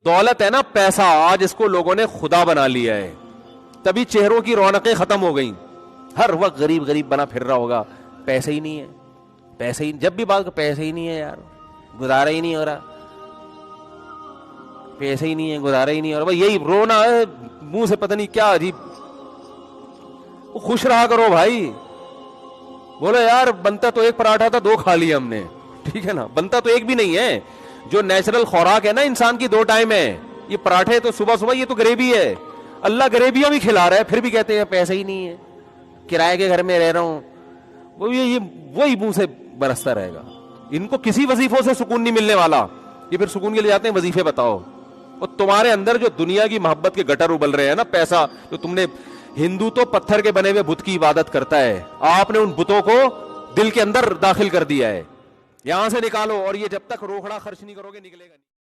دولت ہے نا پیسہ, آج اس کو لوگوں نے خدا بنا لیا ہے, تبھی چہروں کی رونقیں ختم ہو گئیں. ہر وقت غریب غریب بنا پھر رہا ہوگا, پیسے ہی نہیں ہے, پیسے ہی, جب بھی بات پیسے ہی نہیں ہے یار, گزارا ہی نہیں ہو رہا, پیسے ہی نہیں ہے, گزارا ہی نہیں ہو رہا. بھائی یہی رونا ہے منہ سے, پتہ نہیں کیا عجیب. خوش رہا کرو بھائی, بولو یار بنتا تو ایک پراٹھا تھا, 2 کھا لیا ہم نے, ٹھیک ہے نا, بنتا تو ایک بھی نہیں ہے. جو نیچرل خوراک ہے نا انسان کی 2 ٹائم ہے, یہ پراٹھے تو صبح صبح, یہ تو گریوی ہے. اللہ گریویاں بھی کھلا رہا ہے, پھر بھی کہتے ہیں پیسے ہی نہیں ہے, کرائے کے گھر میں رہ رہا ہوں. وہی منہ سے برستا رہے گا. ان کو کسی وظیفوں سے سکون نہیں ملنے والا, یہ پھر سکون کے لیے جاتے ہیں وظیفے بتاؤ. اور تمہارے اندر جو دنیا کی محبت کے گٹر ابل رہے ہیں نا, پیسہ, جو تم نے, ہندو تو پتھر کے بنے ہوئے بت کی عبادت کرتا ہے, آپ نے ان بتوں کو دل کے اندر داخل کر دیا ہے. یہاں سے نکالو, اور یہ جب تک روکھڑا خرچ نہیں کرو گے نکلے گا نہیں.